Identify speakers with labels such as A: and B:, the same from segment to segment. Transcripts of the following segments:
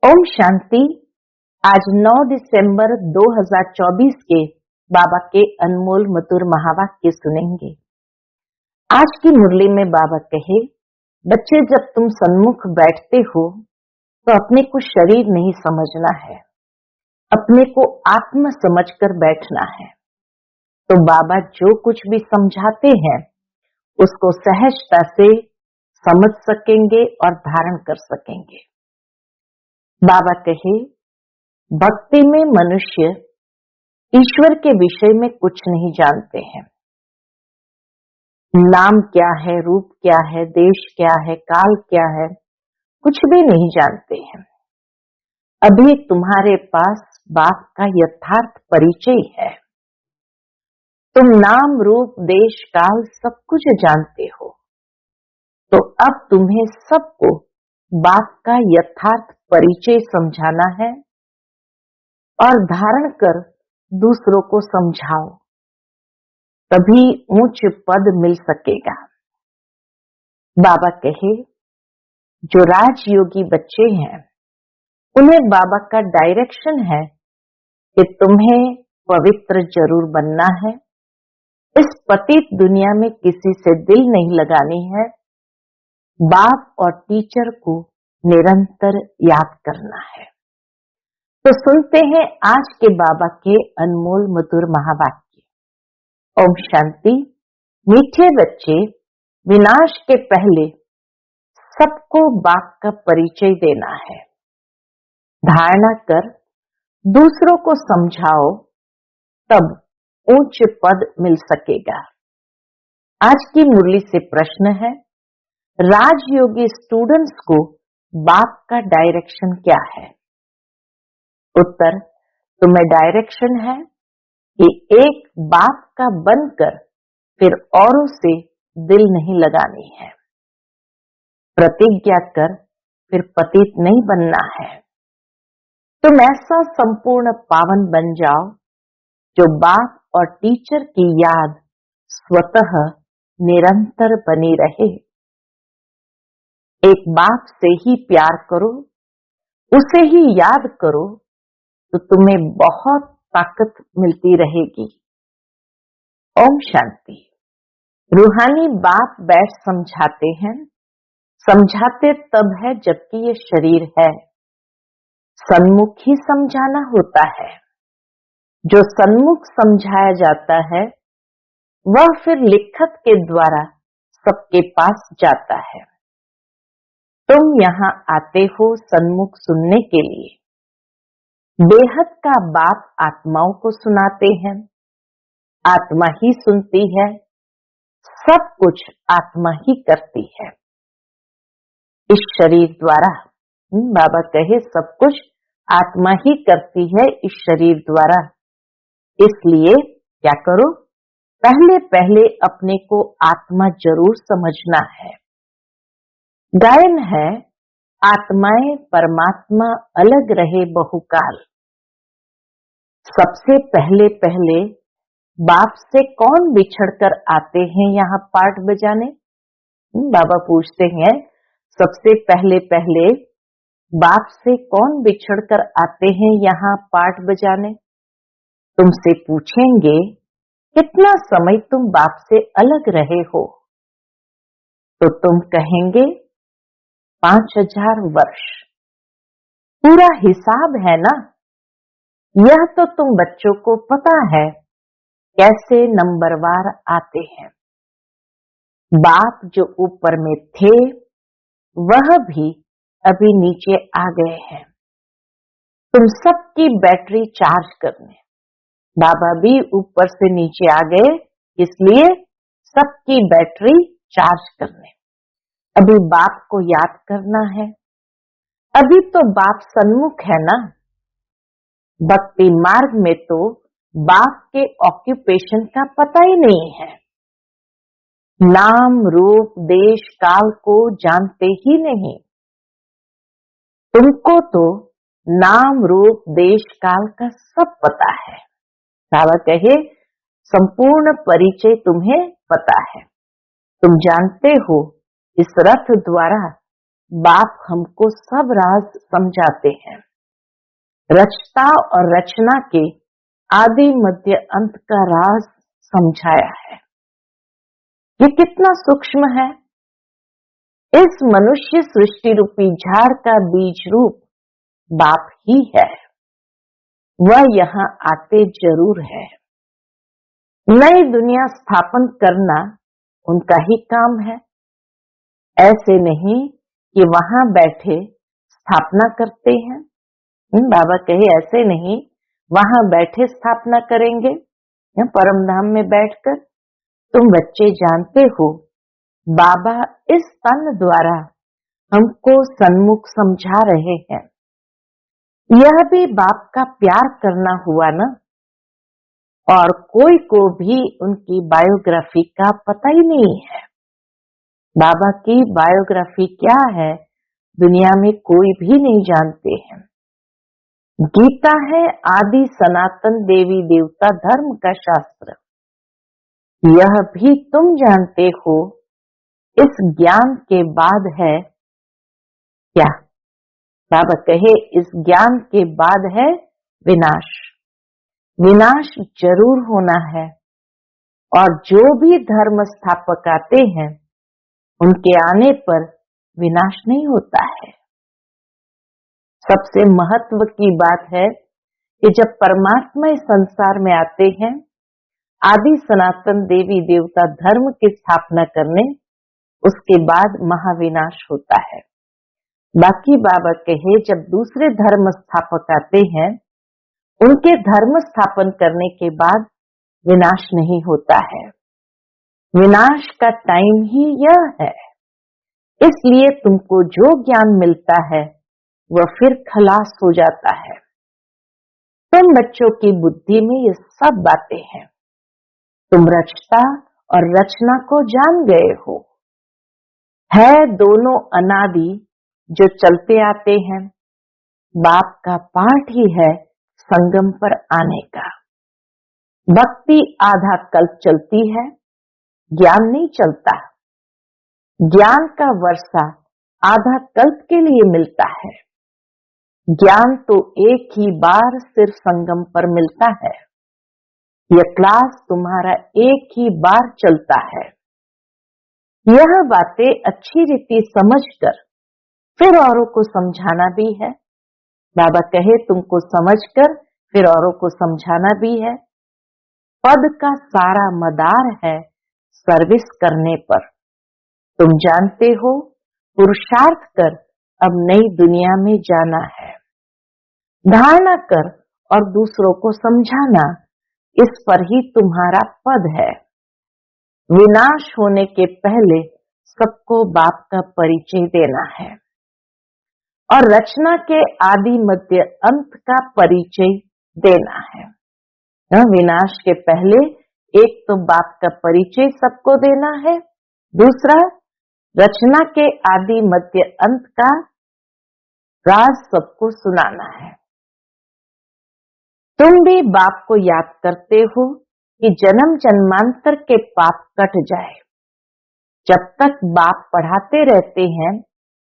A: ओम शांति। आज 9 दिसंबर 2024 के बाबा के अनमोल मधुर महावाक्य सुनेंगे। आज की मुरली में बाबा कहे, बच्चे जब तुम सन्मुख बैठते हो तो अपने को शरीर नहीं समझना है, अपने को आत्मा समझकर बैठना है। तो बाबा जो कुछ भी समझाते हैं उसको सहजता से समझ सकेंगे और धारण कर सकेंगे। बाबा कहे, भक्ति में मनुष्य ईश्वर के विषय में कुछ नहीं जानते हैं। नाम क्या है, रूप क्या है, देश क्या है, काल क्या है, कुछ भी नहीं जानते हैं। अभी तुम्हारे पास बाप का यथार्थ परिचय है। तुम नाम, रूप, देश, काल सब कुछ जानते हो। तो अब तुम्हें सबको बाप का यथार्थ परिचय समझाना है और धारण कर दूसरों को समझाओ, तभी ऊंच पद मिल सकेगा। बाबा कहे, जो राजयोगी बच्चे हैं उन्हें बाबा का डायरेक्शन है कि तुम्हें पवित्र जरूर बनना है। इस पतित दुनिया में किसी से दिल नहीं लगानी है। बाप और टीचर को निरंतर याद करना है। तो सुनते हैं आज के बाबा के अनमोल मधुर महावाक्य। ओम शांति। मीठे बच्चे, विनाश के पहले सबको बाप का परिचय देना है। धारणा कर दूसरों को समझाओ, तब उच्च पद मिल सकेगा। आज की मुरली से प्रश्न है, राजयोगी स्टूडेंट्स को बाप का डायरेक्शन क्या है? उत्तर, तुम्हें डायरेक्शन है कि एक बाप का बनकर फिर औरों से दिल नहीं लगानी है। प्रतिज्ञा कर फिर पतित नहीं बनना है। तुम ऐसा संपूर्ण पावन बन जाओ जो बाप और टीचर की याद स्वतः निरंतर बनी रहे। एक बाप से ही प्यार करो, उसे ही याद करो, तो तुम्हें बहुत ताकत मिलती रहेगी। ओम शांति। रूहानी बाप बैठ समझाते हैं। समझाते तब है जबकि ये शरीर है। सन्मुख ही समझाना होता है। जो सन्मुख समझाया जाता है वह फिर लिखत के द्वारा सबके पास जाता है। तुम यहाँ आते हो सन्मुख सुनने के लिए। बेहद का बाप आत्माओं को सुनाते हैं। आत्मा ही सुनती है, सब कुछ आत्मा ही करती है। इस शरीर द्वारा बाबा कहे, सब कुछ आत्मा ही करती है इस शरीर द्वारा। इसलिए क्या करो, पहले पहले अपने को आत्मा जरूर समझना है। गायन है, आत्माएं परमात्मा अलग रहे बहुकाल। सबसे पहले पहले बाप से कौन बिछड़कर आते हैं यहाँ पाठ बजाने? बाबा पूछते हैं, सबसे पहले पहले बाप से कौन बिछड़कर आते हैं यहाँ पाठ बजाने? तुमसे पूछेंगे, कितना समय तुम बाप से अलग रहे हो? तो तुम कहेंगे 5000 वर्ष। पूरा हिसाब है ना? यह तो तुम बच्चों को पता है कैसे नंबरवार आते हैं। बाप जो ऊपर में थे वह भी अभी नीचे आ गए हैं। तुम सबकी बैटरी चार्ज करने। बाबा भी ऊपर से नीचे आ गए, इसलिए सबकी बैटरी चार्ज करने। अभी बाप को याद करना है। अभी तो बाप सन्मुख है ना। भक्ति मार्ग में तो बाप के ऑक्यूपेशन का पता ही नहीं है। नाम, रूप, देश, काल को जानते ही नहीं। तुमको तो नाम, रूप, देश, काल का सब पता है। बाबा कहे, संपूर्ण परिचय तुम्हें पता है। तुम जानते हो इस रथ द्वारा बाप हमको सब राज समझाते हैं। रचता और रचना के आदि मध्य अंत का राज समझाया है। ये कितना सूक्ष्म है। इस मनुष्य सृष्टि रूपी झाड़ का बीज रूप बाप ही है। वह यहाँ आते जरूर है। नई दुनिया स्थापन करना उनका ही काम है। ऐसे नहीं कि वहां बैठे स्थापना करते हैं। बाबा कहे ऐसे नहीं वहां बैठे स्थापना करेंगे। परम धाम में बैठकर तुम बच्चे जानते हो बाबा इस तन द्वारा हमको सन्मुख समझा रहे हैं। यह भी बाप का प्यार करना हुआ ना। और कोई को भी उनकी बायोग्राफी का पता ही नहीं है। बाबा की बायोग्राफी क्या है दुनिया में कोई भी नहीं जानते हैं। गीता है आदि सनातन देवी देवता धर्म का शास्त्र। यह भी तुम जानते हो। इस ज्ञान के बाद है क्या? बाबा कहे इस ज्ञान के बाद है विनाश। विनाश जरूर होना है। और जो भी धर्म स्थापक आते हैं उनके आने पर विनाश नहीं होता है। सबसे महत्व की बात है कि जब परमात्मा इस संसार में आते हैं आदि सनातन देवी देवता धर्म की स्थापना करने, उसके बाद महाविनाश होता है। बाकी बाबा कहे जब दूसरे धर्म स्थापक आते हैं उनके धर्म स्थापन करने के बाद विनाश नहीं होता है। विनाश का टाइम ही यह है। इसलिए तुमको जो ज्ञान मिलता है वह फिर खलास हो जाता है। तुम बच्चों की बुद्धि में ये सब बातें हैं। तुम रचता और रचना को जान गए हो। है दोनों अनादि जो चलते आते हैं। बाप का पाठ ही है संगम पर आने का। भक्ति आधा कल्प चलती है, ज्ञान नहीं चलता। ज्ञान का वर्षा आधा कल्प के लिए मिलता है। ज्ञान तो एक ही बार सिर्फ संगम पर मिलता है। यह क्लास तुम्हारा एक ही बार चलता है। यह बातें अच्छी रीति समझकर फिर औरों को समझाना भी है। बाबा कहे तुमको समझकर फिर औरों को समझाना भी है। पद का सारा मदार है सर्विस करने पर। तुम जानते हो पुरुषार्थ कर अब नई दुनिया में जाना है। धारणा कर और दूसरों को समझाना, इस पर ही तुम्हारा पद है। विनाश होने के पहले सबको बाप का परिचय देना है और रचना के आदि मध्य अंत का परिचय देना है। विनाश के पहले एक तो बाप का परिचय सबको देना है, दूसरा रचना के आदि मध्य अंत का राज सबको सुनाना है। तुम भी बाप को याद करते हो कि जन्म जन्मांतर के पाप कट जाए। जब तक बाप पढ़ाते रहते हैं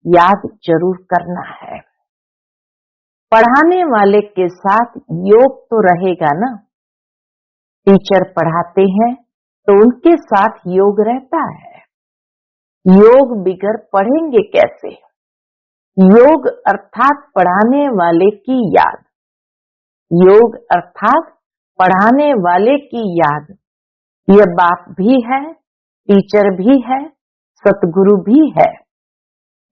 A: याद जरूर करना है। पढ़ाने वाले के साथ योग तो रहेगा ना। टीचर पढ़ाते हैं तो उनके साथ योग रहता है। योग बिगर पढ़ेंगे कैसे? योग अर्थात पढ़ाने वाले की याद। योग अर्थात पढ़ाने वाले की याद। यह बाप भी है, टीचर भी है, सतगुरु भी है।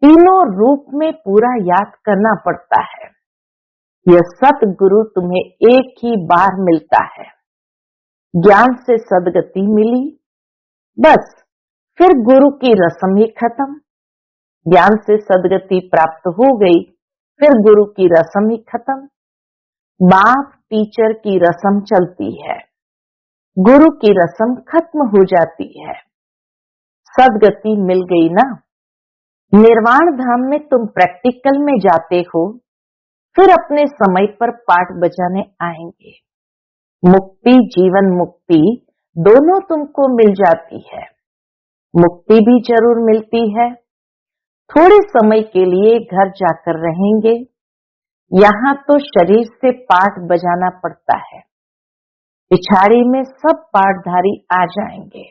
A: तीनों रूप में पूरा याद करना पड़ता है। यह सतगुरु तुम्हें एक ही बार मिलता है। ज्ञान से सदगति मिली, बस फिर गुरु की रस्म ही खत्म। ज्ञान से सदगति प्राप्त हो गई, फिर गुरु की रस्म ही खत्म। बाप टीचर की रस्म चलती है, गुरु की रस्म खत्म हो जाती है। सदगति मिल गई ना। निर्वाण धाम में तुम प्रैक्टिकल में जाते हो, फिर अपने समय पर पाठ बजाने आएंगे। मुक्ति जीवन मुक्ति दोनों तुमको मिल जाती है। मुक्ति भी जरूर मिलती है। थोड़े समय के लिए घर जाकर रहेंगे। यहाँ तो शरीर से पाठ बजाना पड़ता है, पिछाड़ी में सब पाठधारी आ जाएंगे।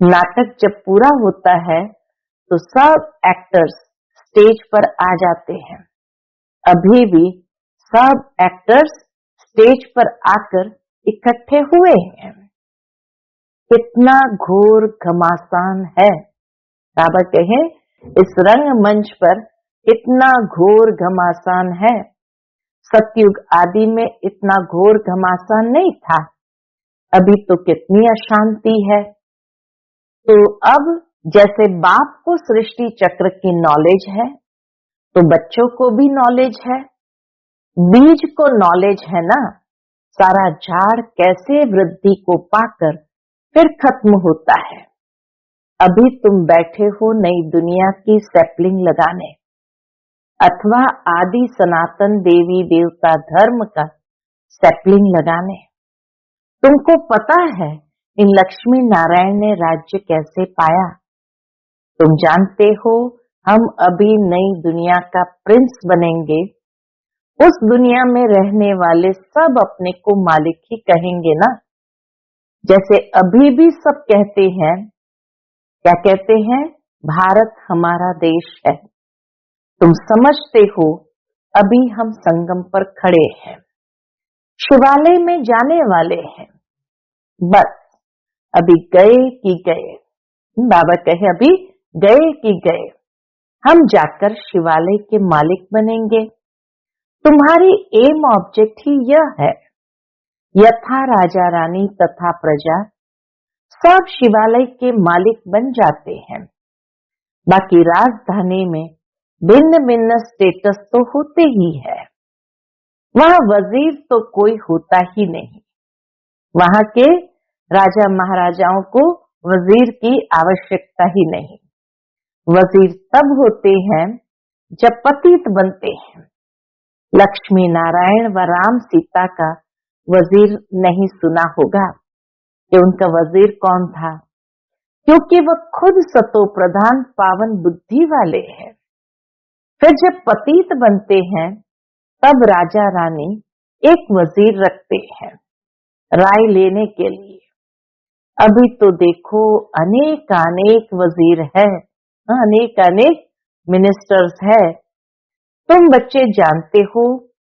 A: नाटक जब पूरा होता है तो सब एक्टर्स स्टेज पर आ जाते हैं। अभी भी सब एक्टर्स स्टेज पर आकर इकट्ठे हुए हैं। कितना घोर घमासान है। बाबा कहे इस रंग मंच पर इतना घोर घमासान है। सतयुग आदि में इतना घोर घमासान नहीं था। अभी तो कितनी अशांति है। तो अब जैसे बाप को सृष्टि चक्र की नॉलेज है, तो बच्चों को भी नॉलेज है। बीज को नॉलेज है ना, सारा झाड़ कैसे वृद्धि को पाकर फिर खत्म होता है। अभी तुम बैठे हो नई दुनिया की सैपलिंग लगाने अथवा आदि सनातन देवी देवता धर्म का सैपलिंग लगाने। तुमको पता है इन लक्ष्मी नारायण ने राज्य कैसे पाया? तुम जानते हो हम अभी नई दुनिया का प्रिंस बनेंगे। उस दुनिया में रहने वाले सब अपने को मालिक ही कहेंगे ना। जैसे अभी भी सब कहते हैं, क्या कहते हैं? भारत हमारा देश है। तुम समझते हो अभी हम संगम पर खड़े हैं, शिवालय में जाने वाले हैं। बस अभी गए कि गए। बाबा कहे अभी गए कि गए। हम जाकर शिवालय के मालिक बनेंगे। तुम्हारी एम ऑब्जेक्ट ही यह है। यथा राजा रानी तथा प्रजा सब शिवालय के मालिक बन जाते हैं। बाकी राजधानी में भिन्न भिन्न स्टेटस तो होते ही है। वहां वजीर तो कोई होता ही नहीं। वहां के राजा महाराजाओं को वजीर की आवश्यकता ही नहीं। वजीर तब होते हैं जब पतित बनते हैं। लक्ष्मी नारायण व राम सीता का वजीर नहीं सुना होगा कि उनका वजीर कौन था, क्योंकि वह खुद सतो प्रधान पावन बुद्धि वाले हैं। फिर जब पतित बनते हैं तब राजा रानी एक वजीर रखते हैं राय लेने के लिए। अभी तो देखो अनेक अनेक वजीर है, अनेक अनेक मिनिस्टर्स है। तुम बच्चे जानते हो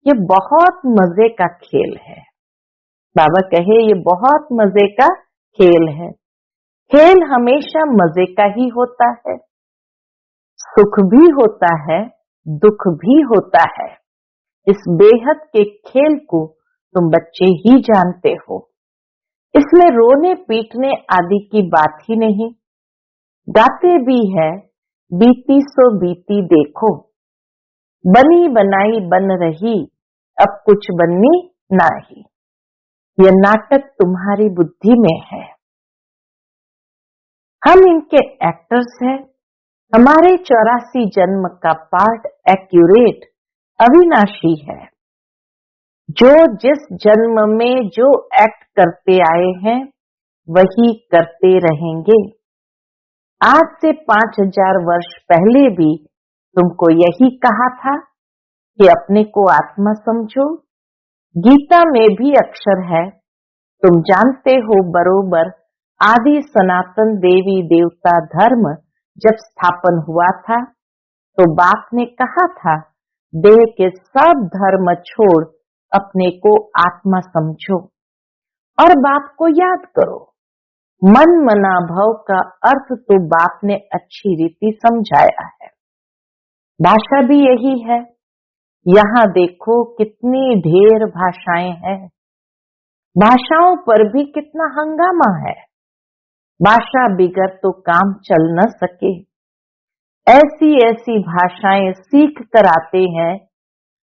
A: ये बहुत मजे का खेल है। बाबा कहे ये बहुत मजे का खेल है। खेल हमेशा मजे का ही होता है। सुख भी होता है, दुख भी होता है। इस बेहद के खेल को तुम बच्चे ही जानते हो। इसमें रोने पीटने आदि की बात ही नहीं। गाते भी है बीती सो बीती देखो, बनी बनाई बन रही अब कुछ बननी नाही। यह नाटक तुम्हारी बुद्धि में है। हम इनके एक्टर्स हैं। हमारे 84 जन्म का पार्ट एक्यूरेट अविनाशी है। जो जिस जन्म में जो एक्ट करते आए हैं वही करते रहेंगे। आज से 5000 वर्ष पहले भी तुमको यही कहा था कि अपने को आत्मा समझो। गीता में भी अक्षर है, तुम जानते हो बरोबर। आदि सनातन देवी देवता धर्म जब स्थापन हुआ था तो बाप ने कहा था देह के सब धर्म छोड़ अपने को आत्मा समझो और बाप को याद करो। मन मना भव का अर्थ तो बाप ने अच्छी रीति समझाया है। भाषा भी यही है। यहाँ देखो कितनी ढेर भाषाएं हैं। भाषाओं पर भी कितना हंगामा है। भाषा बिगर तो काम चल न सके। ऐसी ऐसी भाषाएं सीख कर आते हैं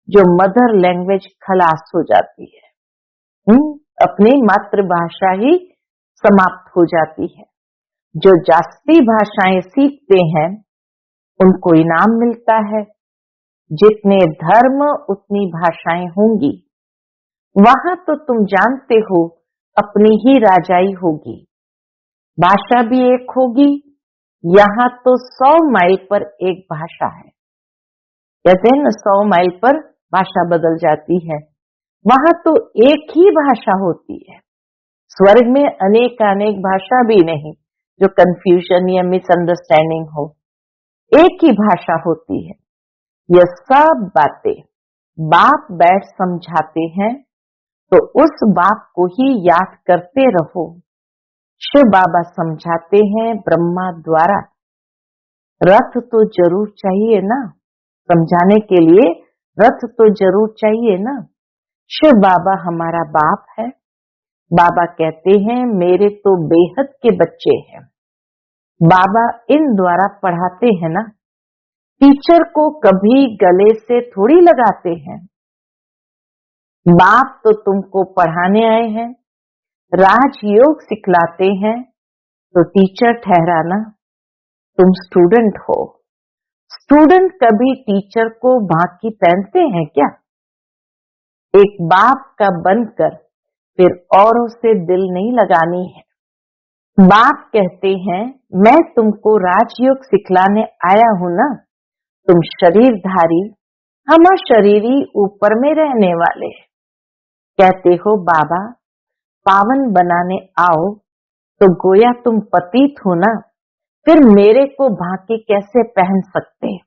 A: जो मदर लैंग्वेज खलास हो जाती है। अपनी मातृभाषा ही समाप्त हो जाती है। जो जास्ती भाषाएं सीखते हैं उनको इनाम मिलता है। जितने धर्म उतनी भाषाएं होंगी। वहां तो तुम जानते हो अपनी ही राजाई होगी। भाषा भी एक होगी, यहाँ तो 100 माइल पर एक भाषा है। कहते हैं ना 100 माइल पर भाषा बदल जाती है, वहां तो एक ही भाषा होती है। स्वर्ग में अनेक अनेक भाषा भी नहीं जो कंफ्यूजन या मिसअंडरस्टैंडिंग हो, एक ही भाषा होती है। यह सब बातें बाप बैठ समझाते हैं, तो उस बाप को ही याद करते रहो। शिव बाबा समझाते हैं ब्रह्मा द्वारा, रथ तो जरूर चाहिए ना, समझाने के लिए रथ तो जरूर चाहिए ना। शिव बाबा हमारा बाप है। बाबा कहते हैं मेरे तो बेहद के बच्चे हैं। बाबा इन द्वारा पढ़ाते हैं ना, टीचर को कभी गले से थोड़ी लगाते हैं। बाप तो तुमको पढ़ाने आए हैं, राजयोग सिखलाते हैं, तो टीचर ठहराना, तुम स्टूडेंट हो। स्टूडेंट कभी टीचर को बाकी पहनते हैं क्या? एक बाप का बनकर फिर औरों से दिल नहीं लगानी है। बाप कहते हैं मैं तुमको राजयोग सिखलाने आया हूं ना, तुम शरीरधारी, हम शरीरी ऊपर में रहने वाले। कहते हो बाबा पावन बनाने आओ, तो गोया तुम पतित हो ना, फिर मेरे को भांति कैसे पहन सकते?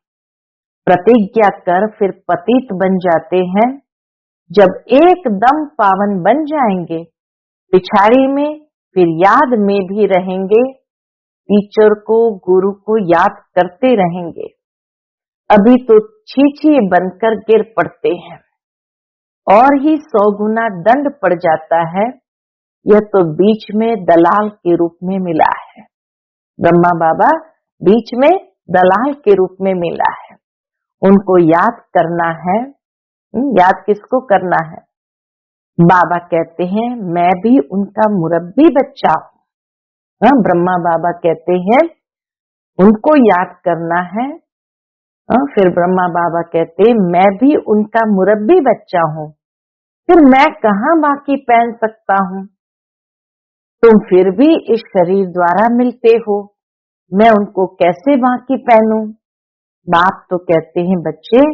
A: प्रतिज्ञा कर फिर पतित बन जाते हैं। जब एकदम पावन बन जाएंगे, पिछाड़ी में फिर याद में भी रहेंगे, टीचर को गुरु को याद करते रहेंगे। अभी तो छीछी बनकर गिर पड़ते हैं और ही 100 गुना दंड पड़ जाता है। यह तो बीच में दलाल के रूप में मिला है। ब्रह्मा बाबा बीच में दलाल के रूप में मिला है। उनको याद करना है। याद किसको करना है? बाबा कहते हैं मैं भी उनका मुरब्बी बच्चा हूं। ब्रह्मा बाबा कहते हैं उनको याद करना है। फिर ब्रह्मा बाबा कहते हैं मैं भी उनका मुरब्बी बच्चा हूं, फिर मैं कहां बाकी पहन सकता हूं? तुम फिर भी इस शरीर द्वारा मिलते हो, मैं उनको कैसे बाकी पहनूं? बाप तो कहते हैं बच्चे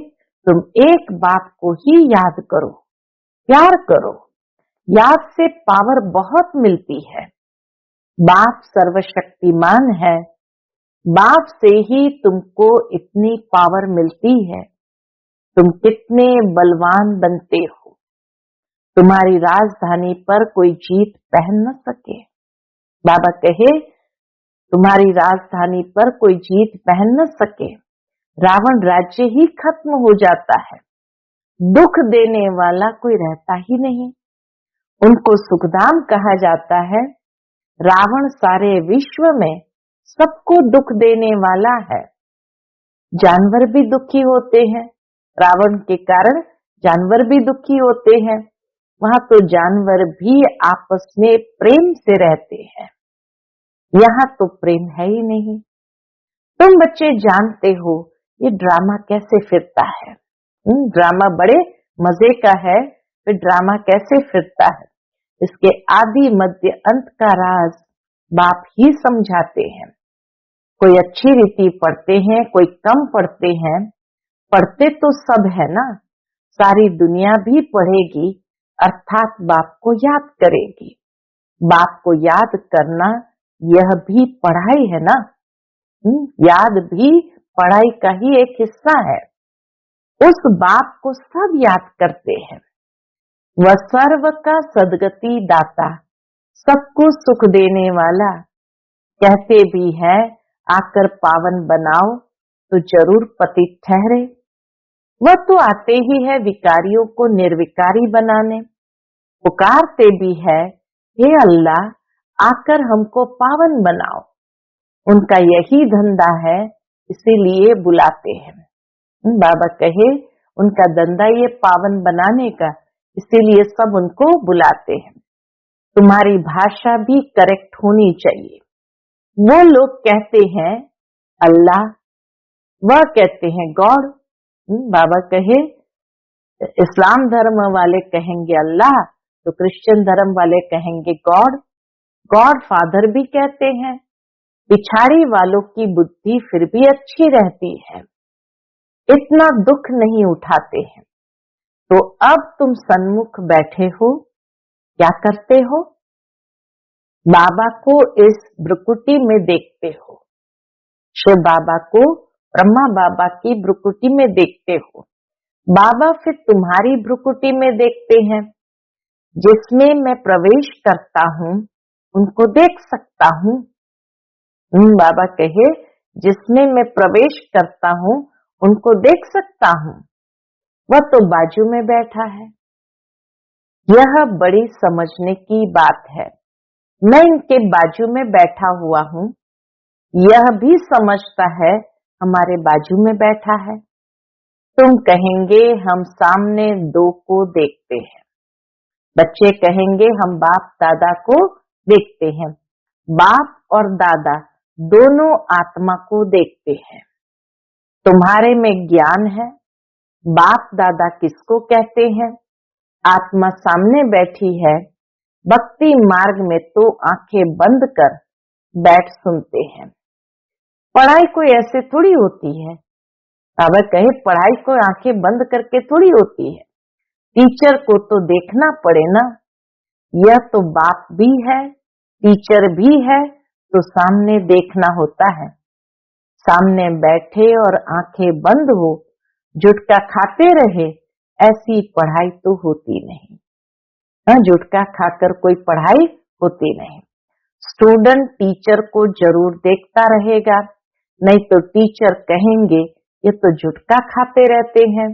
A: तुम एक बाप को ही याद करो, प्यार करो। याद से पावर बहुत मिलती है। बाप सर्वशक्तिमान है। बाप से ही तुमको इतनी पावर मिलती है। तुम कितने बलवान बनते हो। तुम्हारी राजधानी पर कोई जीत पहन न सके। बाबा कहे तुम्हारी राजधानी पर कोई जीत पहन न सके। रावण राज्य ही खत्म हो जाता है। दुख देने वाला कोई रहता ही नहीं। उनको सुखधाम कहा जाता है। रावण सारे विश्व में सबको दुख देने वाला है। जानवर भी दुखी होते हैं। रावण के कारण जानवर भी दुखी होते हैं। वहां तो जानवर भी आपस में प्रेम से रहते हैं। यहाँ तो प्रेम है ही नहीं। तुम बच्चे जानते हो ये ड्रामा कैसे फिरता है। ड्रामा बड़े मजे का है। फिर ड्रामा कैसे फिरता है, इसके आदि मध्य अंत का राज बाप ही समझाते हैं। कोई अच्छी रीति पढ़ते हैं, कोई कम पढ़ते हैं। पढ़ते तो सब है ना, सारी दुनिया भी पढ़ेगी, अर्थात बाप को याद करेगी। बाप को याद करना यह भी पढ़ाई है ना। याद भी पढ़ाई का ही एक हिस्सा है। उस बाप को सब याद करते हैं। वह सर्व का सदगति दाता, सबको सुख देने वाला। कहते भी है आकर पावन बनाओ तो जरूर पतित ठहरे। वह तो आते ही है विकारियों को निर्विकारी बनाने। पुकारते भी है हे अल्लाह आकर हमको पावन बनाओ। उनका यही धंधा है, इसीलिए बुलाते हैं। बाबा कहे उनका धंधा ये पावन बनाने का, इसीलिए सब उनको बुलाते हैं। तुम्हारी भाषा भी करेक्ट होनी चाहिए। वो लोग कहते हैं अल्लाह, वह कहते हैं गॉड। बाबा कहे इस्लाम धर्म वाले कहेंगे अल्लाह, तो क्रिश्चियन धर्म वाले कहेंगे गॉड। गॉड फादर भी कहते हैं। पिछाड़ी वालों की बुद्धि फिर भी अच्छी रहती है, इतना दुख नहीं उठाते हैं। तो अब तुम सन्मुख बैठे हो, क्या करते हो? बाबा को इस भ्रुकुटी में देखते हो, शिव बाबा को ब्रह्मा बाबा की भ्रुकुटी में देखते हो। बाबा फिर तुम्हारी भ्रुकुटी में देखते हैं। जिसमें मैं प्रवेश करता हूँ उनको देख सकता हूँ। बाबा कहे जिसमें मैं प्रवेश करता हूँ उनको देख सकता हूँ, वह तो बाजू में बैठा है। यह बड़ी समझने की बात है। मैं इनके बाजू में बैठा हुआ हूँ, यह भी समझता है हमारे बाजू में बैठा है। तुम कहेंगे हम सामने दो को देखते हैं, बच्चे कहेंगे हम बाप दादा को देखते हैं। बाप और दादा दोनों आत्मा को देखते हैं। तुम्हारे में ज्ञान है। बाप दादा किसको कहते हैं? आत्मा सामने बैठी है। भक्ति मार्ग में तो आंखें बंद कर बैठ सुनते हैं। पढ़ाई कोई ऐसे थोड़ी होती है। बाबा कहे पढ़ाई कोई आंखें बंद करके थोड़ी होती है। टीचर को तो देखना पड़े ना। यह तो बाप भी है, टीचर भी है, तो सामने देखना होता है। सामने बैठे और आंखें बंद हो, जुटका खाते रहे, ऐसी पढ़ाई तो होती नहीं। जुटका खाकर कोई पढ़ाई होती नहीं। स्टूडेंट टीचर को जरूर देखता रहेगा, नहीं तो टीचर कहेंगे ये तो जुटका खाते रहते हैं,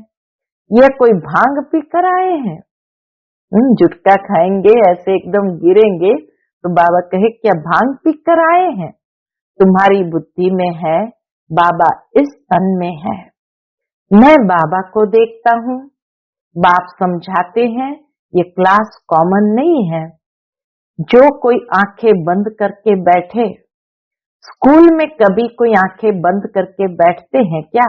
A: यह कोई भांग पी कर आए हैं। जुटका खाएंगे ऐसे एकदम गिरेंगे तो बाबा कहे क्या भांग पी कर आए हैं? तुम्हारी बुद्धि में है, बाबा इस तन में है। मैं बाबा को देखता हूँ। बाप समझाते हैं ये क्लास कॉमन नहीं है। जो कोई आंखें बंद करके बैठे, स्कूल में कभी कोई आंखें बंद करके बैठते हैं क्या?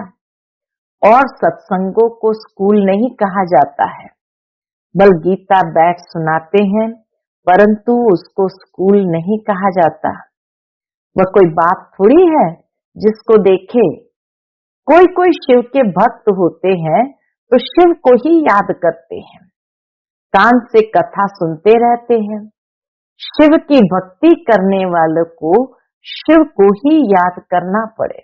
A: और सत्संगों को स्कूल नहीं कहा जाता है। बल गीता बैठ सुनाते हैं, परंतु उसको स्कूल नहीं कहा जाता। वह कोई बात थोड़ी है जिसको देखे। कोई कोई शिव के भक्त होते हैं तो शिव को ही याद करते हैं, कान से कथा सुनते रहते हैं। शिव की भक्ति करने वालों को शिव को ही याद करना पड़े।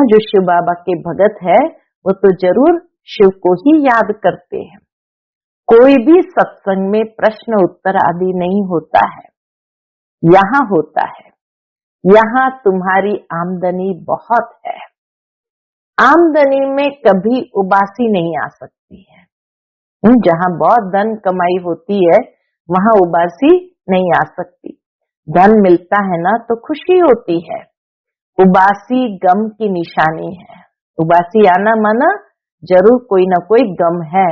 A: जो शिव बाबा के भगत है वो तो जरूर शिव को ही याद करते हैं। कोई भी सत्संग में प्रश्न उत्तर आदि नहीं होता है, यहाँ होता है। यहाँ तुम्हारी आमदनी बहुत है। आमदनी में कभी उबासी नहीं आ सकती है। जहाँ बहुत धन कमाई होती है वहाँ उबासी नहीं आ सकती। धन मिलता है ना तो खुशी होती है। उबासी गम की निशानी है। उबासी आना माना जरूर कोई ना कोई गम है।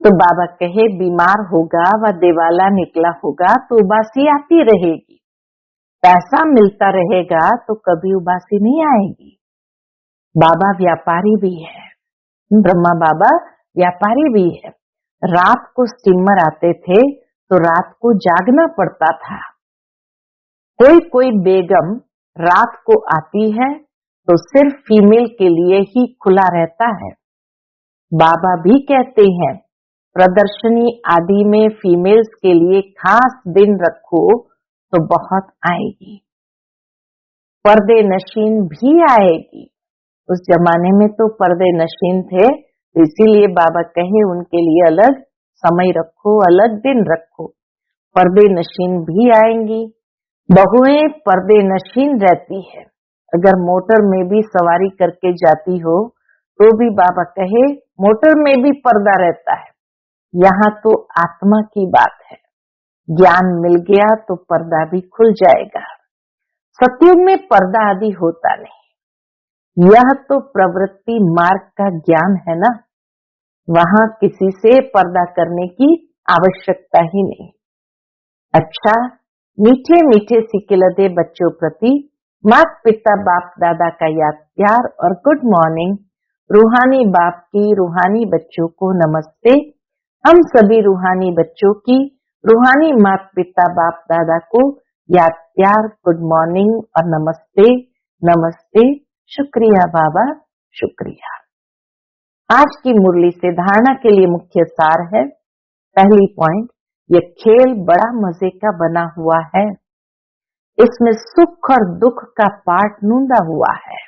A: तो बाबा कहे बीमार होगा व दिवाला निकला होगा तो उबासी आती रहेगी। पैसा मिलता रहेगा तो कभी उबासी नहीं आएगी। बाबा व्यापारी भी है, ब्रह्मा बाबा व्यापारी भी है। रात को स्टीमर आते थे तो रात को जागना पड़ता था। कोई कोई बेगम रात को आती है तो सिर्फ फीमेल के लिए ही खुला रहता है। बाबा भी कहते हैं प्रदर्शनी आदि में फीमेल्स के लिए खास दिन रखो तो बहुत आएगी। पर्दे नशीन भी आएगी। उस जमाने में तो पर्दे नशीन थे, तो इसीलिए बाबा कहे उनके लिए अलग समय रखो, अलग दिन रखो। पर्दे नशीन भी आएंगी। बहुएं पर्दे नशीन रहती है। अगर मोटर में भी सवारी करके जाती हो तो भी बाबा कहे मोटर में भी पर्दा रहता है। यहाँ तो आत्मा की बात है। ज्ञान मिल गया तो पर्दा भी खुल जाएगा। सतयुग में पर्दा आदि होता नहीं। यह तो प्रवृत्ति मार्ग का ज्ञान है ना, वहां किसी से पर्दा करने की आवश्यकता ही नहीं। अच्छा, मीठे मीठे सिकिलदे बच्चों प्रति माता पिता बाप दादा का याद प्यार और गुड मॉर्निंग। रूहानी बाप की रूहानी बच्चों को नमस्ते। हम सभी रूहानी बच्चों की रूहानी माता पिता बाप दादा को याद प्यार, गुड मॉर्निंग और नमस्ते, नमस्ते, शुक्रिया बाबा, शुक्रिया। आज की मुरली से धारणा के लिए मुख्य सार है। पहली पॉइंट, ये खेल बड़ा मजे का बना हुआ है। इसमें सुख और दुख का पार्ट नूंदा हुआ है,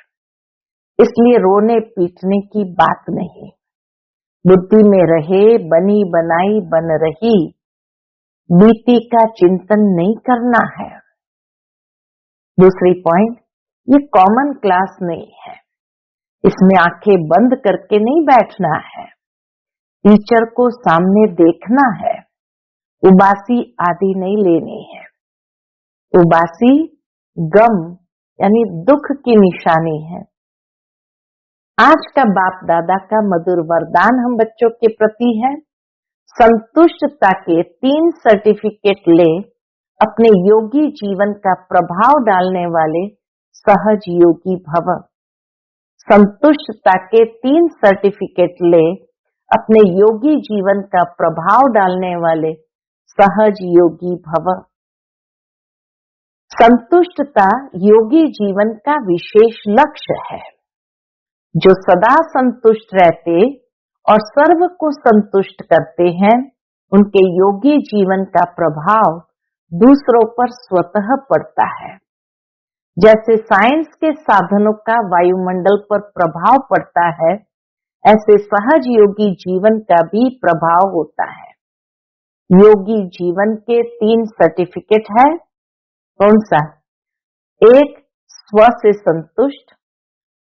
A: इसलिए रोने पीटने की बात नहीं। बुद्धि में रहे, बनी बनाई बन रही, बीती का चिंतन नहीं करना है। दूसरी पॉइंट, ये कॉमन क्लास नहीं है, इसमें आंखें बंद करके नहीं बैठना है, टीचर को सामने देखना है। उबासी आदि नहीं लेनी है। उबासी गम यानी दुख की निशानी है। आज का बाप दादा का मधुर वरदान हम बच्चों के प्रति है, संतुष्टता के 3 सर्टिफिकेट ले अपने योगी जीवन का प्रभाव डालने वाले सहज योगी भव। संतुष्टता के 3 सर्टिफिकेट ले अपने योगी जीवन का प्रभाव डालने वाले सहज योगी भव। संतुष्टता योगी जीवन का विशेष लक्ष्य है। जो सदा संतुष्ट रहते और सर्व को संतुष्ट करते हैं, उनके योगी जीवन का प्रभाव दूसरों पर स्वतः पड़ता है। जैसे साइंस के साधनों का वायुमंडल पर प्रभाव पड़ता है, ऐसे सहज योगी जीवन का भी प्रभाव होता है। योगी जीवन के 3 सर्टिफिकेट है। कौन सा? एक, स्व से संतुष्ट,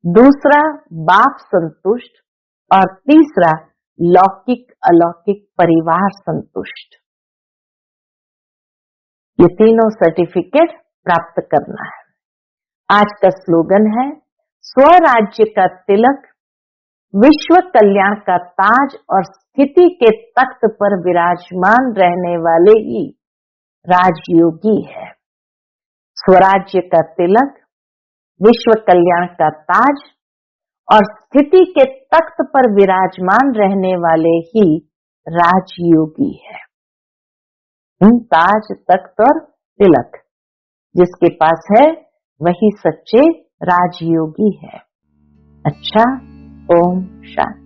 A: दूसरा बाप संतुष्ट और तीसरा लौकिक अलौकिक परिवार संतुष्ट। ये तीनों सर्टिफिकेट प्राप्त करना है। आज का स्लोगन है, स्वराज्य का तिलक, विश्व कल्याण का ताज और स्थिति के तख्त पर विराजमान रहने वाले ही राजयोगी है। स्वराज्य का तिलक, विश्व कल्याण का ताज और स्थिति के तख्त पर विराजमान रहने वाले ही राजयोगी है। ताज, तख्त और तिलक जिसके पास है वही सच्चे राजयोगी है। अच्छा, ओम शांति।